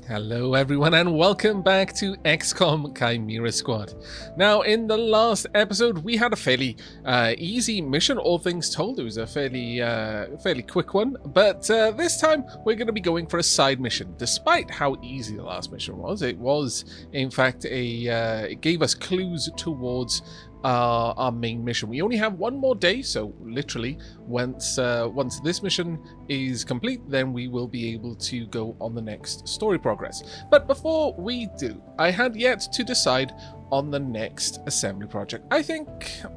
Hello everyone and welcome back to Xcom Chimera Squad. Now in the last episode we had a fairly easy mission, all things told. It was a fairly quick one, but this time we're going to be going for a side mission. Despite how easy the last mission was, it was in fact it gave us clues towards our main mission. We only have one more day, so literally once this mission is complete, then we will be able to go on the next story progress. But before we do, I had yet to decide on the next assembly project. I think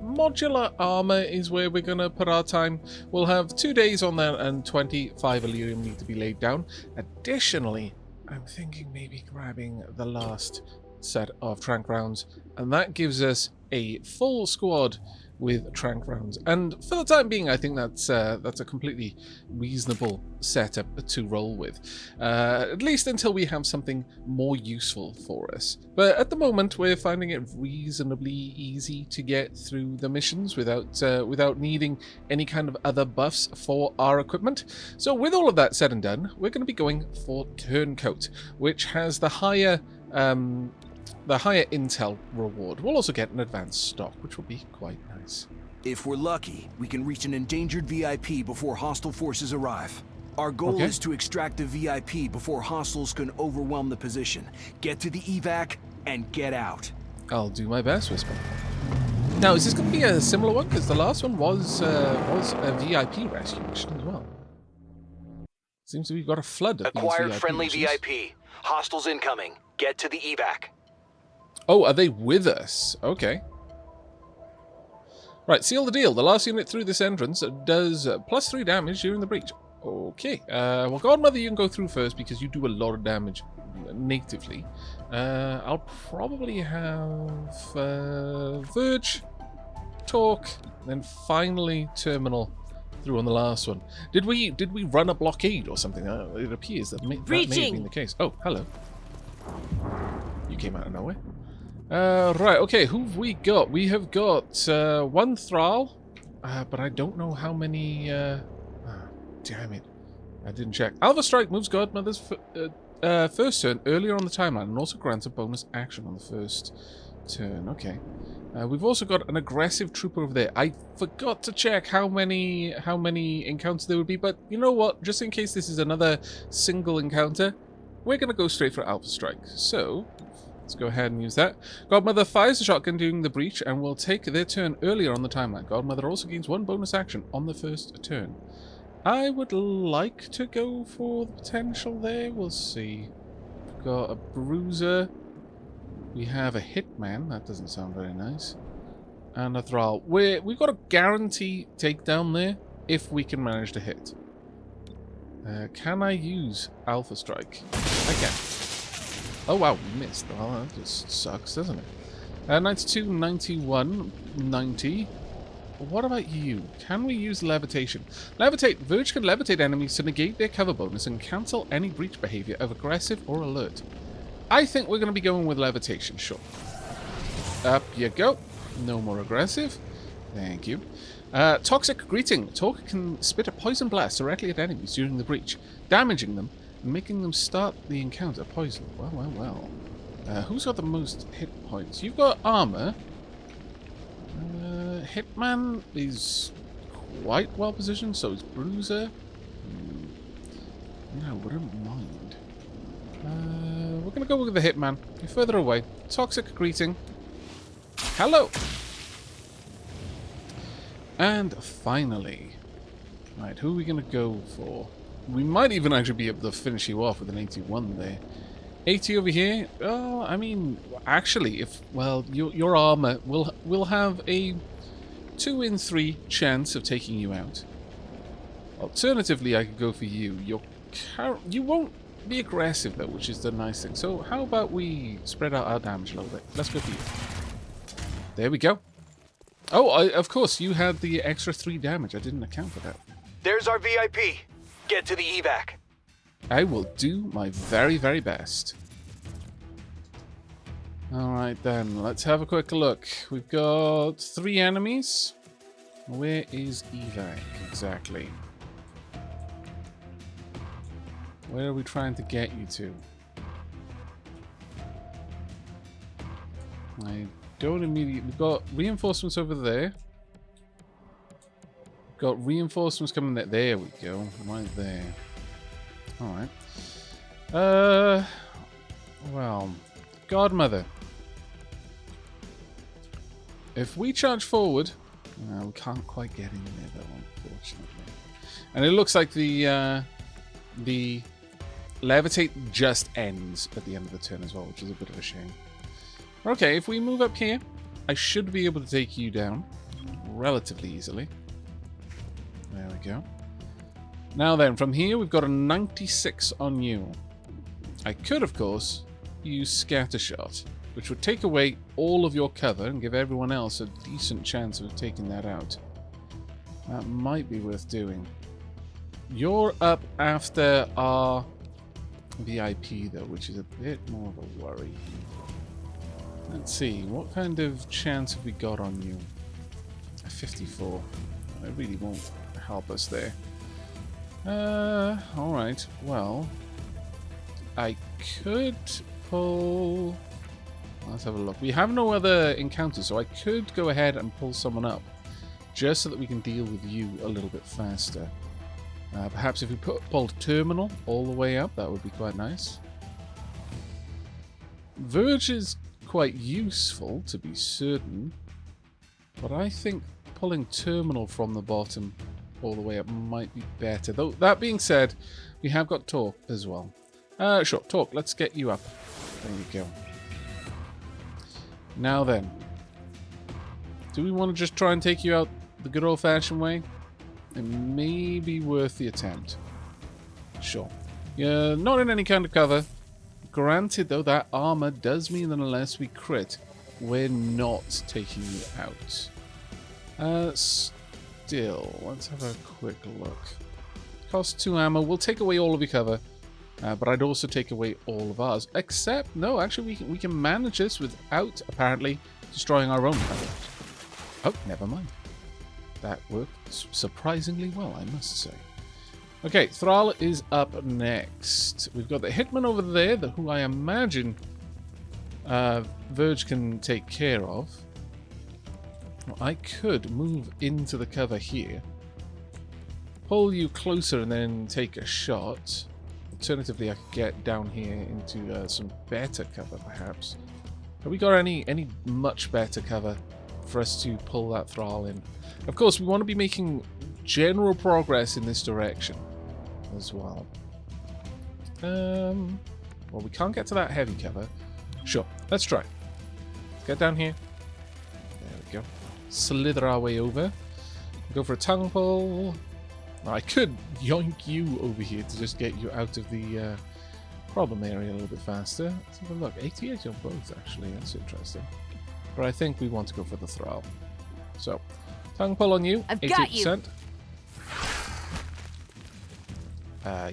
modular armor is where we're going to put our time. We'll have 2 days on that and 25 Illyrium need to be laid down. Additionally, I'm thinking maybe grabbing the last set of trank rounds, and that gives us a full squad with trank rounds. And for the time being, I think that's a completely reasonable setup to roll with, at least until we have something more useful for us. But at the moment, we're finding it reasonably easy to get through the missions without needing any kind of other buffs for our equipment. So with all of that said and done, we're going to be going for Turncoat, which has the higher intel reward. We'll also get an advanced stock, which will be quite nice. If we're lucky, we can reach an endangered VIP before hostile forces arrive. Our goal is to extract the VIP before hostiles can overwhelm the position. Get to the evac and get out. I'll do my best, Whisper. Now, is this going to be a similar one? Because the last one was a VIP rescue mission as well. Seems to be got a flood of Acquired these VIP friendly missions. VIP. Hostiles incoming. Get to the evac. Oh, are they with us? Okay. Right, seal the deal. The last unit through this entrance does +3 damage during the breach. Okay. Well, Godmother, you can go through first because you do a lot of damage natively. I'll probably have Verge, Talk, then finally Terminal through on the last one. Did we run a blockade or something? It appears that may have been the case. Oh, hello. You came out of nowhere. Right, okay, who've we got? We have got one Thrall, but I don't know how many... damn it. I didn't check. Alpha Strike moves Godmother's first turn earlier on the timeline and also grants a bonus action on the first turn. Okay. We've also got an aggressive trooper over there. I forgot to check how many encounters there would be, but you know what? Just in case this is another single encounter, we're going to go straight for Alpha Strike. So... let's go ahead and use that. Godmother fires a shotgun during the breach and will take their turn earlier on the timeline. Godmother also gains 1 bonus action on the first turn. I would like to go for the potential there. We'll see. We've got a bruiser. We have a hitman. That doesn't sound very nice. And a thrall. We've got a guarantee takedown there if we can manage to hit. Can I use Alpha Strike? I can. Oh wow, we missed. Well, that just sucks, doesn't it? 92, 91, 90. What about you? Can we use levitation? Levitate. Verge can levitate enemies to negate their cover bonus and cancel any breach behavior of aggressive or alert. I think we're going to be going with levitation, sure. Up you go. No more aggressive. Thank you. Toxic Greeting. Talk can spit a poison blast directly at enemies during the breach, damaging them and making them start the encounter poison. Well. Who's got the most hit points? You've got armor. Hitman is quite well positioned, so is Bruiser. No, wouldn't mind. We're going to go with the Hitman. You're further away. Toxic Greeting. Hello! And finally, right, who are we going to go for? We might even actually be able to finish you off with an 81 there. 80 over here? Oh, I mean, actually, your armor will have a 2 in 3 chance of taking you out. Alternatively, I could go for you. You won't be aggressive though, which is the nice thing. So how about we spread out our damage a little bit? Let's go for you. There we go. Oh, of course, you had the extra 3 damage. I didn't account for that. There's our VIP. Get to the evac. I will do my very, very best. Alright then, let's have a quick look. We've got 3 enemies. Where is evac exactly? Where are we trying to get you to? I don't immediately... We've got reinforcements over there. Got reinforcements coming there. There we go. Right there. Alright. Well, Godmother. If we charge forward... No, we can't quite get in there though, unfortunately. And it looks like the levitate just ends at the end of the turn as well, which is a bit of a shame. Okay, if we move up here, I should be able to take you down relatively easily. There we go. Now then, from here we've got a 96 on you. I could, of course, use Scattershot, which would take away all of your cover and give everyone else a decent chance of taking that out. That might be worth doing. You're up after our VIP, though, which is a bit more of a worry. Let's see, what kind of chance have we got on you? A 54. It really won't help us there. Alright, well, I could pull... Let's have a look. We have no other encounters, so I could go ahead and pull someone up, just so that we can deal with you a little bit faster. Perhaps if we pulled Terminal all the way up, that would be quite nice. Verge is quite useful, to be certain, but I think pulling Terminal from the bottom all the way up might be better. Though, that being said, we have got Talk as well. Sure, Talk, let's get you up. There you go. Now then, do we want to just try and take you out the good old-fashioned way? It may be worth the attempt. Sure. You're not in any kind of cover. Granted, though, that armor does mean that unless we crit, we're not taking you out. Still, let's have a quick look. Cost 2 ammo. We'll take away all of your cover. But I'd also take away all of ours. Except, no, actually, we can manage this without, apparently, destroying our own cover. Oh, never mind. That worked surprisingly well, I must say. Okay, Thrall is up next. We've got the Hitman over there, who I imagine Verge can take care of. Well, I could move into the cover here, pull you closer and then take a shot. Alternatively, I could get down here into some better cover, perhaps. Have we got any much better cover for us to pull that Thrall in? Of course, we want to be making general progress in this direction as well. Well, we can't get to that heavy cover. Sure, let's try. Get down here. There we go. Slither our way over. Go for a tongue pull. I could yoink you over here to just get you out of the problem area a little bit faster. Let's have a look. 88 on both, actually. That's interesting. But I think we want to go for the Thrall. So, tongue pull on you. I've got you.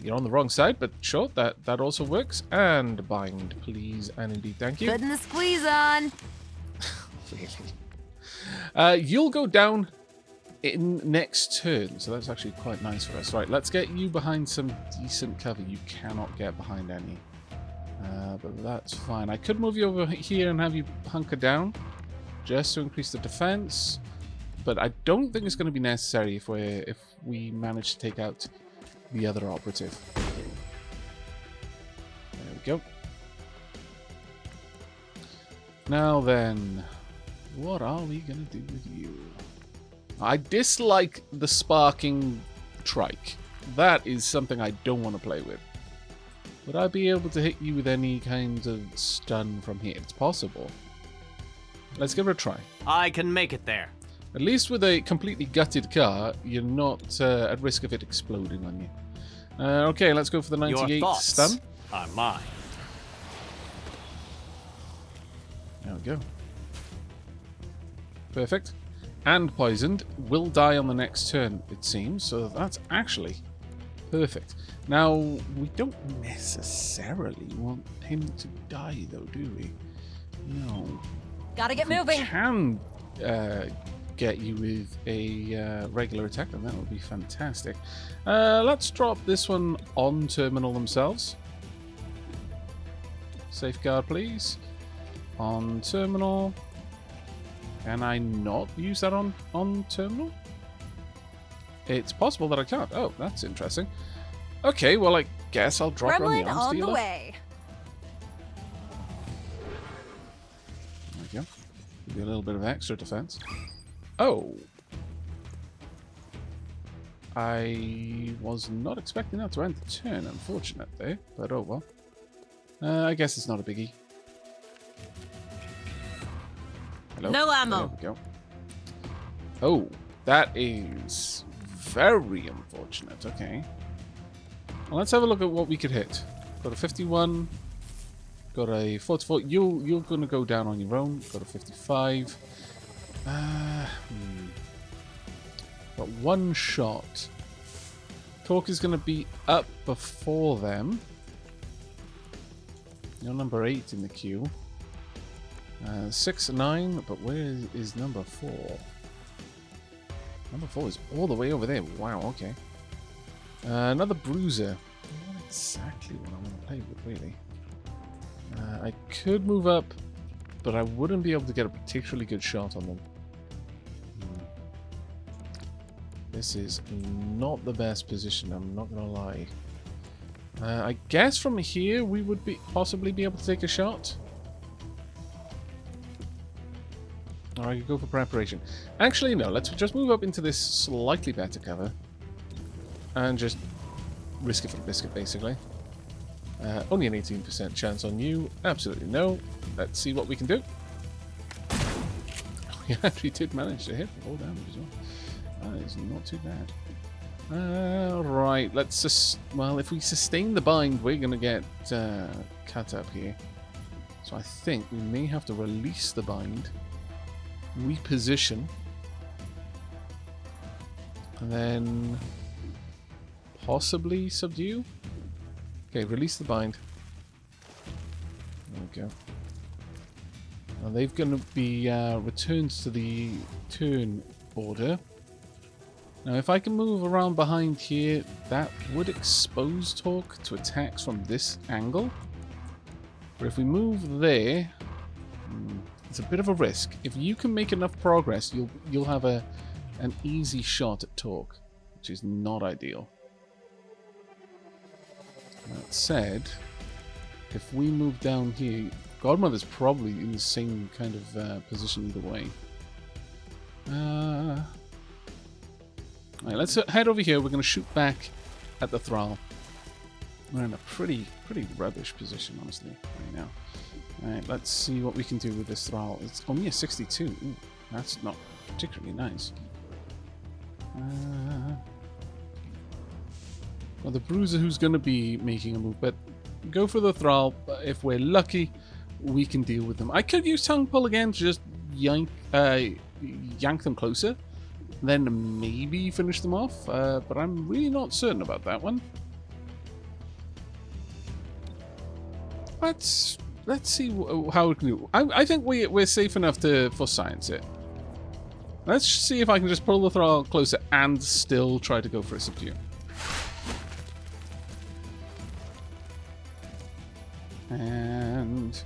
You're on the wrong side, but sure, that also works. And bind, please, and indeed, thank you. Putting the squeeze on. Really? You'll go down in next turn, so that's actually quite nice for us. Right, let's get you behind some decent cover. You cannot get behind any. But that's fine. I could move you over here and have you hunker down, just to increase the defense. But I don't think it's going to be necessary if we manage to take out the other operative. There we go. Now then, what are we going to do with you? I dislike the sparking trike. That is something I don't want to play with. Would I be able to hit you with any kind of stun from here? It's possible. Let's give it a try. I can make it there. At least with a completely gutted car, you're not at risk of it exploding on you. Okay, let's go for the 98 Your thoughts stun. are mine. There we go. Perfect. And poisoned. Will die on the next turn, it seems. So that's actually perfect. Now, we don't necessarily want him to die, though, do we? No. Gotta get moving. We can get you with a regular attack, and that would be fantastic. Let's drop this one on Terminal themselves. Safeguard, please. On terminal. Can I not use that on terminal? It's possible that I can't. Oh, that's interesting. Okay, well, I guess I'll drop her on the Gremlin arms on the dealer. way. There we go. Give you a little bit of extra defense. Oh. I was not expecting that to end the turn, unfortunately. But oh well. I guess it's not a biggie. Hello? No ammo. There we go. Oh, that is very unfortunate. Okay. Well, let's have a look at what we could hit. Got a 51. Got a 44. You're going to go down on your own. Got a 55. Got one shot. Torque is going to be up before them. You're number 8 in the queue. 6, 9, but where is number 4? Number 4 is all the way over there. Wow, okay. Another bruiser. Not exactly what I want to play with, really. I could move up, but I wouldn't be able to get a particularly good shot on them. This is not the best position, I'm not going to lie. I guess from here we would possibly be able to take a shot. Or I could go for preparation. Actually, no, let's just move up into this slightly better cover. And just risk it for the biscuit, basically. Only an 18% chance on you. Absolutely no. Let's see what we can do. We actually did manage to hit for 4 damage as well. That is not too bad. Right, let's just... Well, if we sustain the bind, we're going to get cut up here. So I think we may have to release the bind. Reposition. And then... possibly subdue? Okay, release the bind. There we go. Now they're going to be returned to the turn order. Now if I can move around behind here, that would expose Torque to attacks from this angle. But if we move there, it's a bit of a risk. If you can make enough progress, you'll have an easy shot at Torque, which is not ideal. That said, if we move down here, Godmother's probably in the same kind of position either way. Alright, let's head over here. We're going to shoot back at the Thrall. We're in a pretty rubbish position, honestly, right now. Alright, let's see what we can do with this Thrall. It's only a 62. Ooh, that's not particularly nice. Well, the Bruiser who's going to be making a move, but go for the Thrall. If we're lucky, we can deal with them. I could use Tongue Pull again to just yank them closer, then maybe finish them off, but I'm really not certain about that one. Let's see how we can do. I think we're safe enough for science it. Let's see if I can just pull the Thrall closer and still try to go for a subdue. And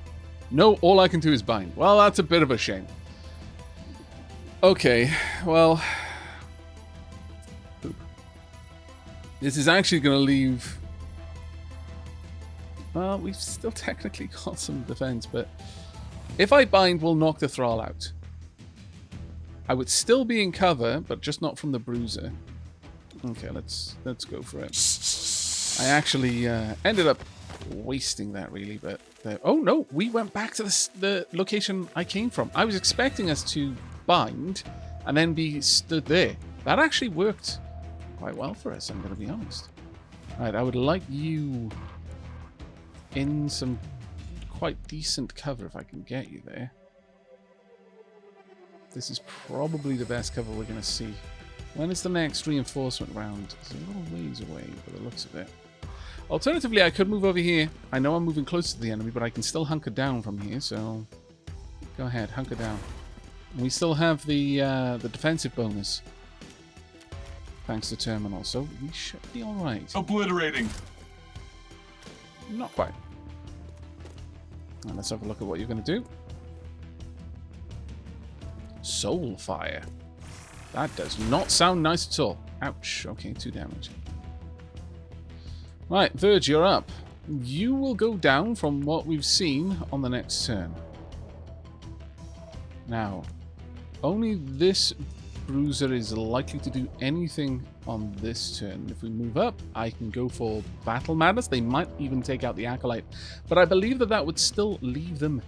no, all I can do is bind. Well, that's a bit of a shame. Okay, well, this is actually going to leave. Well, we've still technically got some defense, but if I bind, we'll knock the Thrall out. I would still be in cover, but just not from the Bruiser. Okay, let's go for it. I actually ended up wasting that, really, but oh no, we went back to the location I came from. I was expecting us to bind and then be stood there. That actually worked quite well for us, I'm going to be honest. Alright, I would like you in some quite decent cover if I can get you there. This is probably the best cover we're going to see. When is the next reinforcement round? It's a little ways away by the looks of it. Alternatively, I could move over here. I know I'm moving close to the enemy, but I can still hunker down from here, so go ahead, hunker down. And we still have the defensive bonus, thanks to Terminal, so we should be alright. Obliterating. Not quite. Now let's have a look at what you're going to do. Soul Fire. That does not sound nice at all. Ouch. Okay, 2 damage. Right, Verge, you're up. You will go down from what we've seen on the next turn. Now, only this bruiser is likely to do anything on this turn. If we move up, I can go for Battle Madness. They might even take out the Acolyte, but I believe that that would still leave them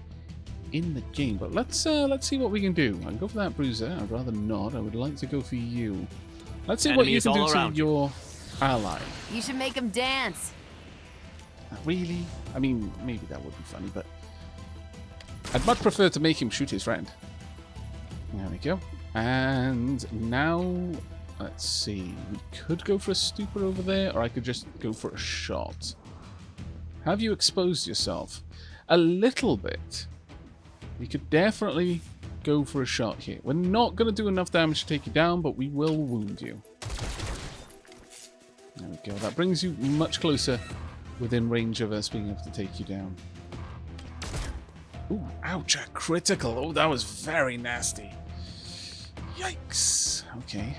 in the game. But let's see what we can do. I can go for that bruiser. I'd rather not. I would like to go for you. Let's see what you can do to your ally. You should make him dance. Really? I mean, maybe that would be funny, but I'd much prefer to make him shoot his friend. There we go. And now, let's see. We could go for a stupor over there, or I could just go for a shot. Have you exposed yourself? A little bit. We could definitely go for a shot here. We're not going to do enough damage to take you down, but we will wound you. There we go. That brings you much closer within range of us being able to take you down. Ooh, ouch, a critical. Oh, that was very nasty. Yikes. Okay.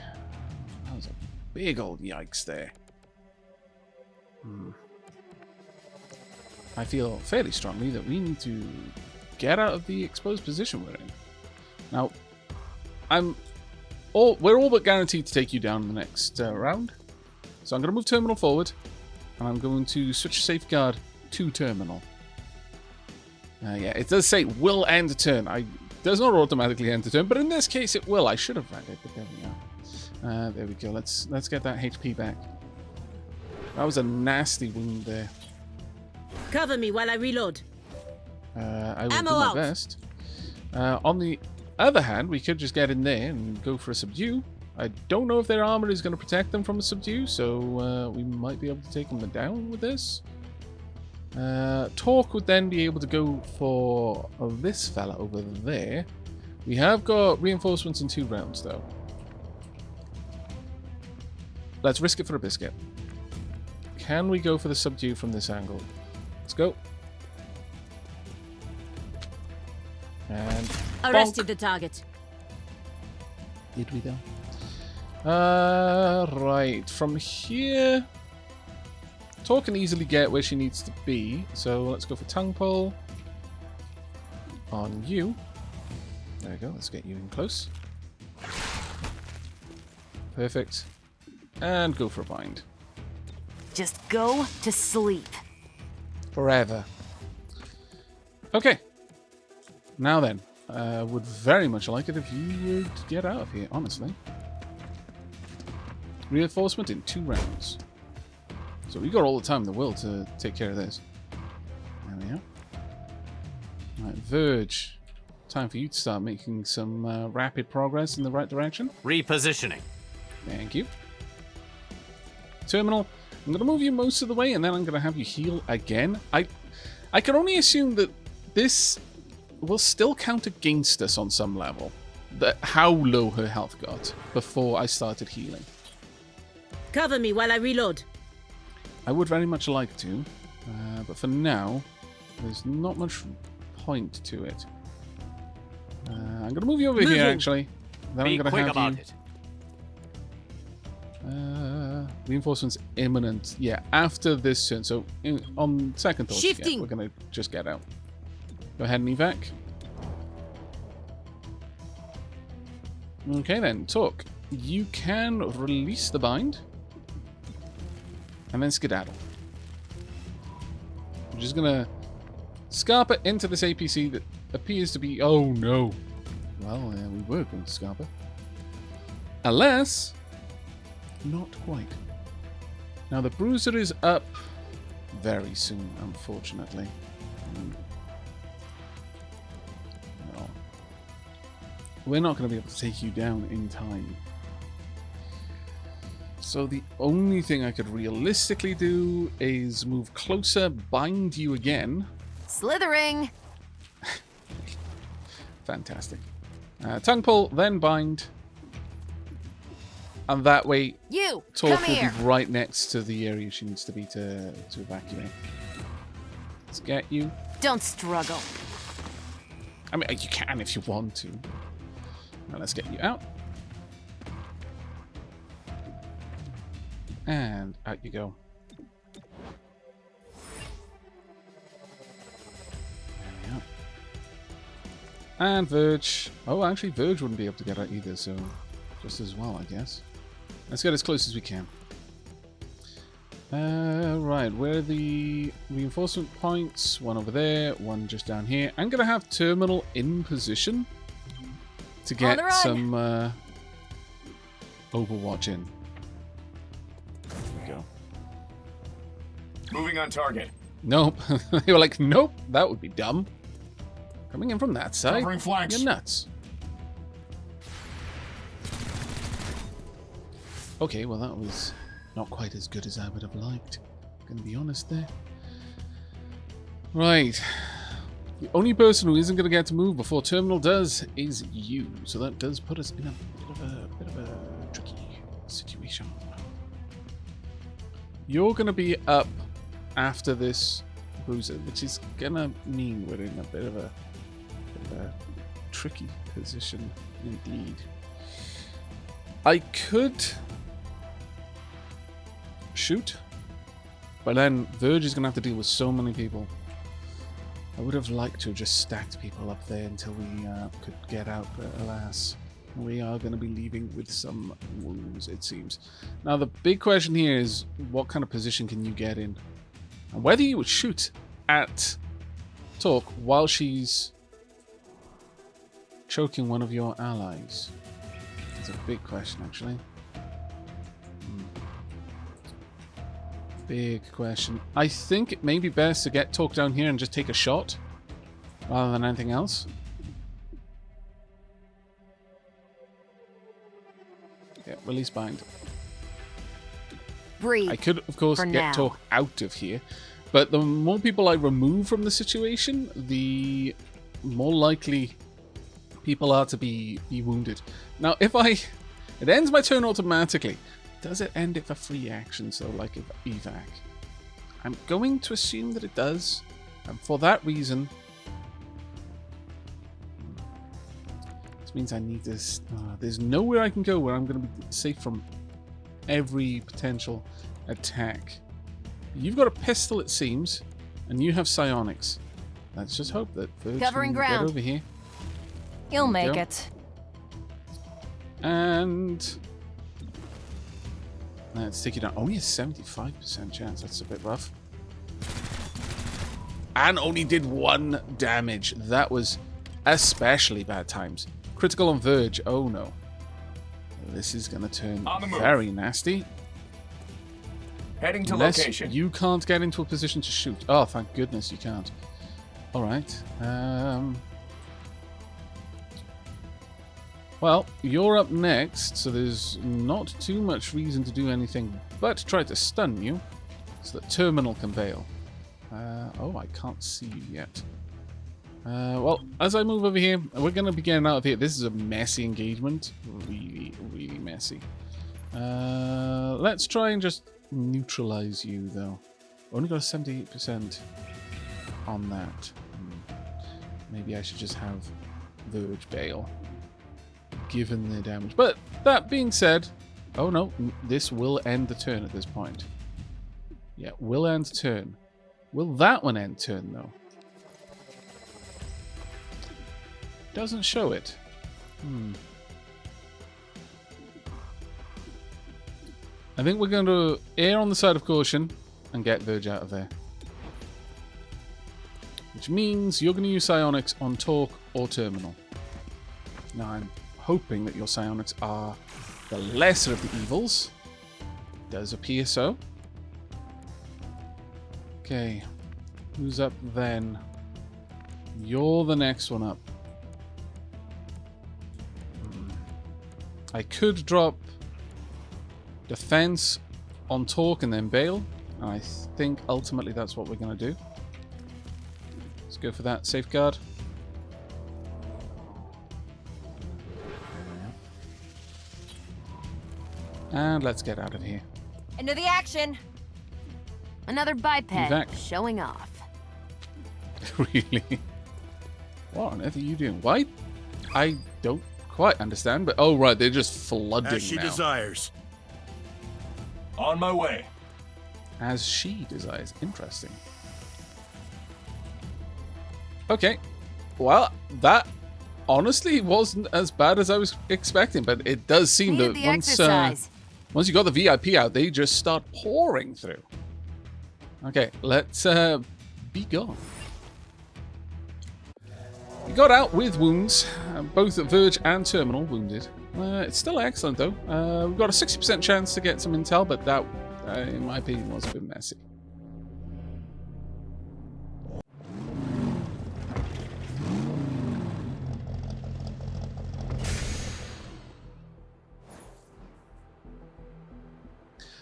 That was a big old yikes there. I feel fairly strongly that we need to get out of the exposed position we're in. Now, we're all but guaranteed to take you down in the next round. So I'm going to move Terminal forward, and I'm going to switch Safeguard to Terminal. Yeah, it does say will end a turn. It does not automatically end a turn, but in this case it will. I should have read it, but there we are. There we go. Let's get that HP back. That was a nasty wound there. Cover me while I reload. I will do my best. On the other hand, we could just get in there and go for a subdue. I don't know if their armor is going to protect them from a subdue, so we might be able to take them down with this. Torque would then be able to go for this fella over there. We have got reinforcements in 2 rounds, though. Let's risk it for a biscuit. Can we go for the subdue from this angle? Let's go. And arrested the target. Did we though? Right. From here, Tor can easily get where she needs to be. So let's go for tongue pull on you. There we go. Let's get you in close. Perfect. And go for a bind. Just go to sleep. Forever. Okay. Now then, would very much like it if you would get out of here, honestly. Reinforcement in 2 rounds. So we got all the time in the world to take care of this. There we are. Right, Verge. Time for you to start making some rapid progress in the right direction. Repositioning. Thank you. Terminal. I'm going to move you most of the way, and then I'm going to have you heal again. I can only assume that this will still count against us on some level. How low her health got before I started healing. Cover me while I reload. I would very much like to, but for now, there's not much point to it. I'm going to move you over here, actually. Then Be I'm going to quick have about you... it. Reinforcements imminent. Yeah, after this turn. So on second thought, yeah, we're going to just get out. Go ahead and evac. Okay then, Talk. You can release the bind. And then skedaddle. I'm just going to scarper into this APC that appears to be... Oh no. Well, we were going to scarper. Unless... Not quite. Now the bruiser is up very soon, unfortunately. Well, we're not going to be able to take you down in time. So the only thing I could realistically do is move closer, bind you again. Slithering. Fantastic. Tongue pull, then bind. And that way, Torque will be right next to the area she needs to be to evacuate. Let's get you. Don't struggle. I mean, you can if you want to. Now let's get you out. And out you go. There we are. And Verge. Oh, actually, Verge wouldn't be able to get out either, so just as well, I guess. Let's get as close as we can. Right, where are the reinforcement points? One over there, one just down here. I'm going to have Terminal in position to get some Overwatch in. There we go. Moving on target. Nope. They were like, nope, that would be dumb. Coming in from that side? Covering flanks. You're nuts. Okay, well that was not quite as good as I would have liked. Gonna be honest there. Right. The only person who isn't gonna get to move before Terminal does is you. So that does put us in a bit of a tricky situation. You're gonna be up after this bruiser, which is gonna mean we're in a bit of a tricky position indeed. I could shoot, but then Verge is gonna have to deal with so many people. I would have liked to have just stacked people up there until we could get out, but alas, we are going to be leaving with some wounds, it seems. Now the big question here is, what kind of position can you get in? And whether you would shoot at Talk while she's choking one of your allies. It's a big question, actually. Big question. I think it may be best to get Talk down here and just take a shot rather than anything else. Yeah, release bind. Breathe. I could, of course, for get now. Talk out of here, but the more people I remove from the situation, the more likely people are to be wounded. Now, if it ends my turn automatically. Does it end it for free actions, though, like Aavak? I'm going to assume that it does, and for that reason, this means I need this. There's nowhere I can go where I'm going to be safe from every potential attack. You've got a pistol, it seems, and you have psionics. Let's just hope that Verge Covering can get ground. over here. You'll There we make go. it. And let's take it down. Only a 75% chance. That's a bit rough. And only did 1 damage. That was especially bad times. Critical on Verge. Oh no. This is going to turn On the move. very nasty. Heading to Unless location. you can't get into a position to shoot. Oh, thank goodness you can't. Alright. Well, you're up next, so there's not too much reason to do anything but try to stun you, so that Terminal can bail. Oh, I can't see you yet. Well, as I move over here, we're going to be getting out of here. This is a messy engagement. Really, really messy. Let's try and just neutralize you, though. Only got a 78% on that. Maybe I should just have Verge bail, given the damage. But that being said, oh no, this will end the turn at this point. Yeah, will end turn. Will that one end turn, though? Doesn't show it. I think we're going to err on the side of caution and get Verge out of there. Which means you're going to use psionics on Talk or Terminal. Now I'm hoping that your psionics are the lesser of the evils. Does appear so. Okay. Who's up then? You're the next one up. I could drop defense on Talk and then bail. And I think ultimately that's what we're going to do. Let's go for that safeguard. And let's get out of here. Into the action. Another biped Aavak. showing off. Really? What on earth are you doing? Why? I don't quite understand, but oh right, they're just flooding As she now. desires. On my way. As she desires. Interesting. Okay. Well, that honestly wasn't as bad as I was expecting, but it does seem Needed that the exercise. once you got the VIP out, they just start pouring through. Okay, let's be gone. We got out with wounds, both at Verge and Terminal wounded. It's still excellent though. We've got a 60% chance to get some intel, but that, in my opinion, was a bit messy.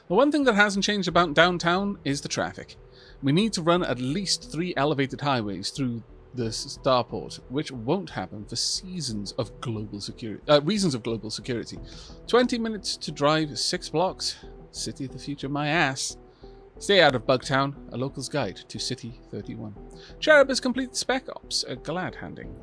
The one thing that hasn't changed about downtown is the traffic. We need to run at least 3 elevated highways through the starport, which won't happen for reasons of global security. 20 minutes to drive 6 blocks. City of the future, my ass. Stay out of Bugtown, a local's guide to City 31. Cherub has completed Spec Ops, a glad handing.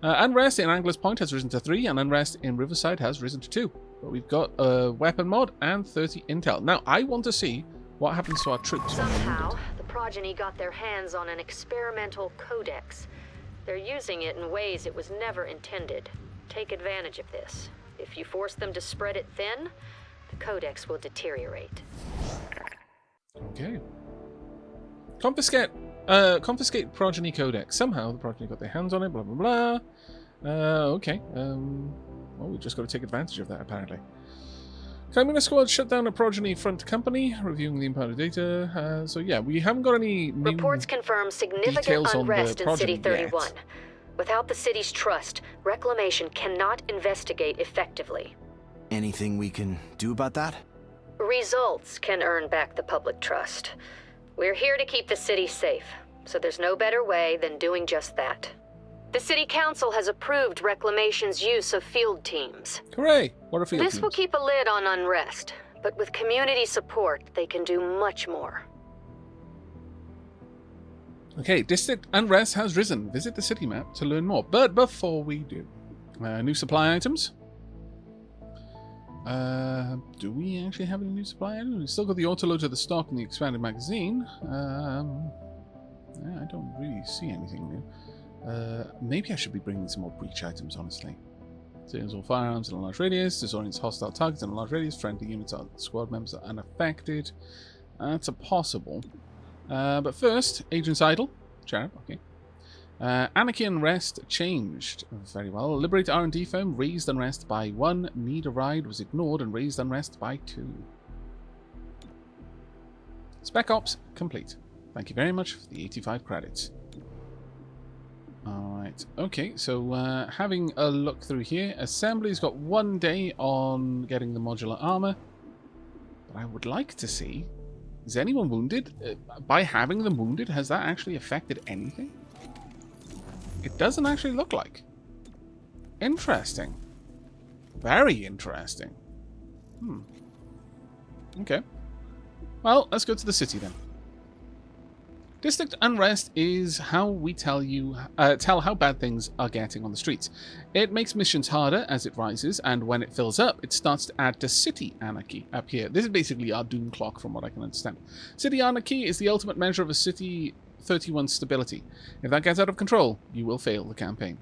Unrest in Angler's Point has risen to 3, and Unrest in Riverside has risen to 2. But we've got a weapon mod and 30 intel. Now, I want to see what happens to our troops. Somehow, the Progeny got their hands on an experimental codex. They're using it in ways it was never intended. Take advantage of this. If you force them to spread it thin, the codex will deteriorate. Okay. Confiscate Progeny Codex. Somehow the Progeny got their hands on it, blah blah blah. Okay. Well, we just got to take advantage of that, apparently. Chimera Squad shut down a Progeny front company, reviewing the impounded data. So yeah, we haven't got any new Reports confirm significant details on unrest the in City Progeny 31. yet. Without the city's trust, Reclamation cannot investigate effectively. Anything we can do about that? Results can earn back the public trust. We're here to keep the city safe, so there's no better way than doing just that. The City Council has approved Reclamation's use of field teams. Hooray! What are field This will teams? keep a lid on unrest, but with community support, they can do much more. Okay, District Unrest has risen. Visit the city map to learn more. But before we do, new supply items. Do we actually have any new supply items? We've still got the autoloader of the stock and the expanded magazine. Yeah, I don't really see anything new. Maybe I should be bringing some more breach items, honestly. Sails all firearms in a large radius, disorients hostile targets in a large radius, friendly units or squad members are unaffected. That's a possible. But first, Agents Idle. Cherub, okay. Anarchy and Rest changed. Very well. Liberate R&D firm, raised unrest by 1. Need a ride was ignored and raised unrest by 2. Spec Ops complete. Thank you very much for the 85 credits. Alright, okay, so having a look through here, Assembly's got 1 day on getting the modular armor. But I would like to see, is anyone wounded? By having them wounded, has that actually affected anything? It doesn't actually look like. Interesting. Very interesting. Okay. Well, let's go to the city then. District Unrest is how we tell how bad things are getting on the streets. It makes missions harder as it rises, and when it fills up, it starts to add to City Anarchy up here. This is basically our doom clock from what I can understand. City Anarchy is the ultimate measure of a City 31 stability. If that gets out of control, you will fail the campaign.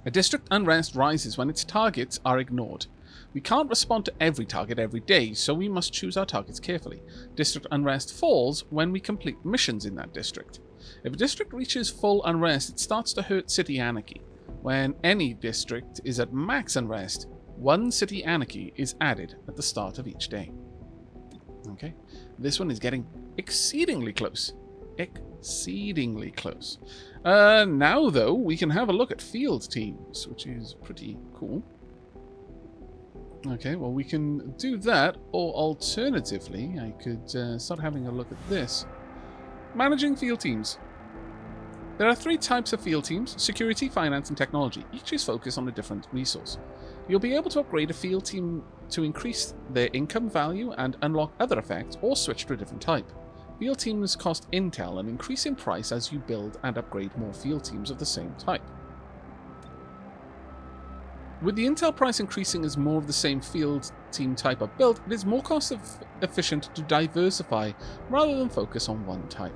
A District Unrest rises when its targets are ignored. We can't respond to every target every day, so we must choose our targets carefully. District Unrest falls when we complete missions in that district. If a district reaches full unrest, it starts to hurt City Anarchy. When any district is at max unrest, 1 City Anarchy is added at the start of each day. Okay, this one is getting exceedingly close. Exceedingly close. Now, though, we can have a look at field teams, which is pretty cool. Okay, well, we can do that, or alternatively, I could start having a look at this. Managing field teams. There are 3 types of field teams: security, finance, and technology. Each is focused on a different resource. You'll be able to upgrade a field team to increase their income value and unlock other effects, or switch to a different type. Field teams cost intel and increase in price as you build and upgrade more field teams of the same type. With the intel price increasing as more of the same field team type are built, it is more cost efficient to diversify rather than focus on one type.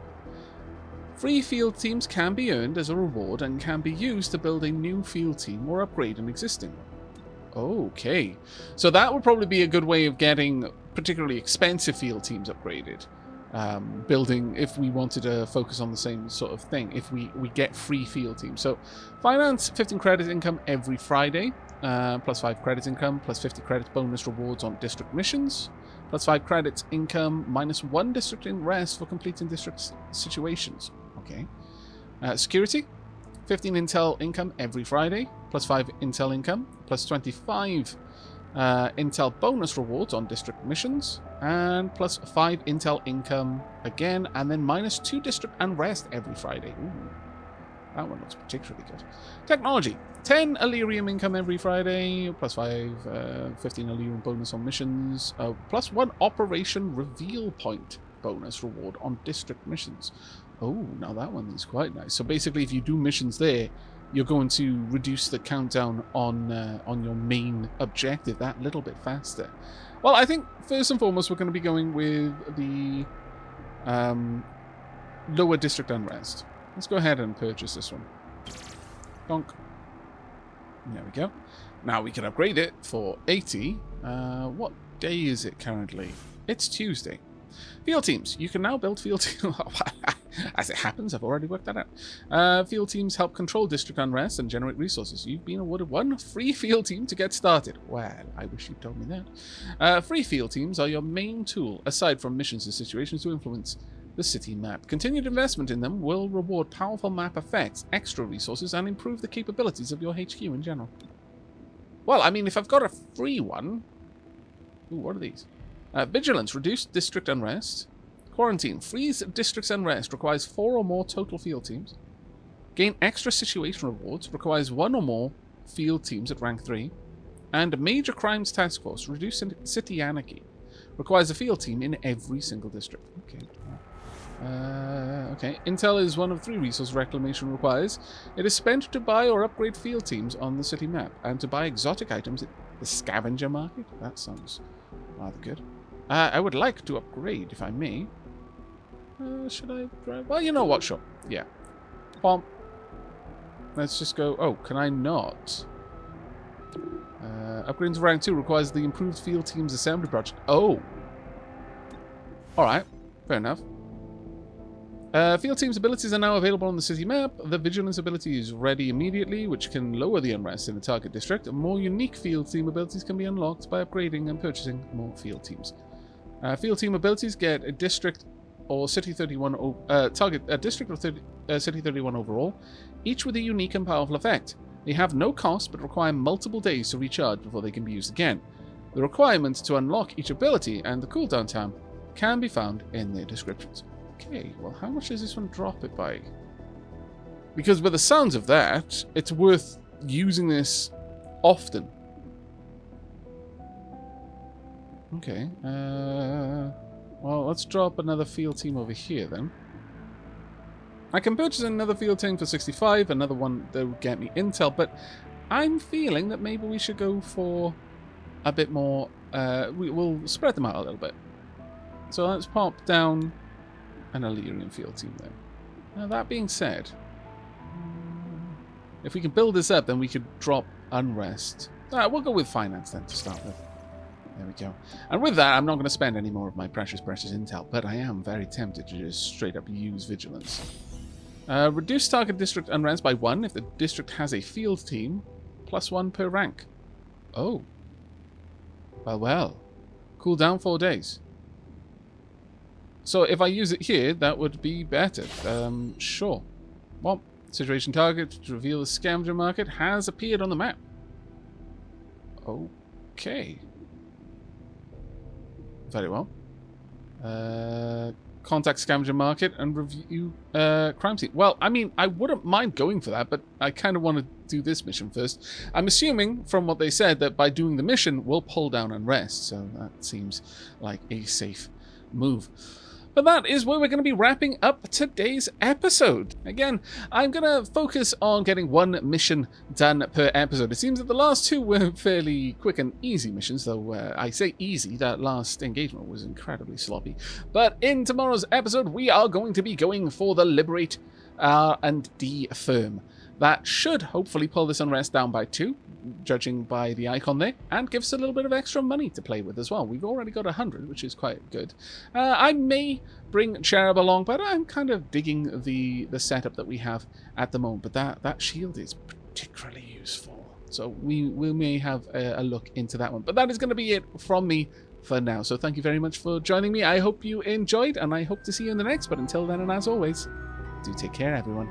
Free field teams can be earned as a reward and can be used to build a new field team or upgrade an existing one. Okay, so that would probably be a good way of getting particularly expensive field teams upgraded. Building, if we wanted to focus on the same sort of thing, if we get free field teams. So finance 15 credit income every Friday, plus 5 credits income, plus 50 credits bonus rewards on district missions, plus 5 credits income, minus 1 district in rest for completing district situations. Okay. Security 15 intel income every Friday, plus 5 intel income, plus 25 intel bonus rewards on district missions, and plus 5 intel income again, and then minus 2 district unrest every Friday. Ooh, that one looks particularly good. Technology 10 Illyrium income every Friday, plus 15 Illyrium bonus on missions, plus 1 operation reveal point bonus reward on district missions. Oh, now that one is quite nice. So basically, if you do missions there, you're going to reduce the countdown on your main objective that little bit faster. Well, I think first and foremost we're going to be going with the lower district unrest. Let's go ahead and purchase this one. Donk. There we go. Now we can upgrade it for 80. What day is it currently? It's Tuesday. Field teams. You can now build field teams. As it happens, I've already worked that out. Field teams help control district unrest and generate resources. You've been awarded 1 free field team to get started. Well, I wish you'd told me that. Free field teams are your main tool, aside from missions and situations to influence the city map. Continued investment in them will reward powerful map effects, extra resources, and improve the capabilities of your HQ in general. Well, I mean, if I've got a free one... Ooh, what are these? Vigilance, reduced district unrest. Quarantine, freeze districts unrest, requires 4 or more total field teams. Gain extra situation rewards, requires 1 or more field teams at rank 3. And Major Crimes Task Force, reduce city anarchy, requires a field team in every single district. Okay. Okay. Intel is 1 of 3 resource reclamation requires. It is spent to buy or upgrade field teams on the city map, and to buy exotic items at the scavenger market. That sounds rather good. I would like to upgrade, if I may. Should I drive? Well, you know what? Sure. Yeah. Pomp. Let's just go. Oh, can I not? Upgrading to rank 2 requires the improved field team's assembly project. Oh. Alright. Fair enough. Field team's abilities are now available on the city map. The vigilance ability is ready immediately, which can lower the unrest in the target district. More unique field team abilities can be unlocked by upgrading and purchasing more field teams. Field team abilities get a district or city 31 target a district or city 31 overall, each with a unique and powerful effect. They have no cost but require multiple days to recharge before they can be used again. The requirements to unlock each ability and the cooldown time can be found in their descriptions. Okay, well, how much does this one drop it by? Because with the sounds of that, it's worth using this often. Okay, well, let's drop another field team over here then. I can purchase another field team for 65, another one that would get me intel, but I'm feeling that maybe we should go for a bit more, we'll spread them out a little bit. So let's pop down an Illyrian field team there. Now that being said, if we can build this up, then we could drop unrest. We'll go with finance then to start with. There we go. And with that, I'm not going to spend any more of my precious intel, but I am very tempted to just straight up use vigilance. Reduce target district unrest by 1 if the district has a field team, plus 1 per rank. Oh. Well. Cool down 4 days. So if I use it here, that would be better. Sure. Well, situation target to reveal the scavenger market has appeared on the map. Okay. Very well. Contact scavenger market and review crime scene. Well, I mean, I wouldn't mind going for that, but I kind of want to do this mission first. I'm assuming from what they said that by doing the mission, we'll pull down unrest. So that seems like a safe move. But that is where we're going to be wrapping up today's episode. Again, I'm going to focus on getting one mission done per episode. It seems that the last two were fairly quick and easy missions, though I say easy, that last engagement was incredibly sloppy. But in tomorrow's episode, we are going to be going for the Liberate and Defirm. That should hopefully pull this unrest down by 2, judging by the icon there, and give us a little bit of extra money to play with as well. We've already got 100, which is quite good. I may bring Cherub along, but I'm kind of digging the setup that we have at the moment. But that shield is particularly useful, so we may have a look into that one. But that is going to be it from me for now. So thank you very much for joining me. I hope you enjoyed, and I hope to see you in the next. But until then, and as always, do take care, everyone.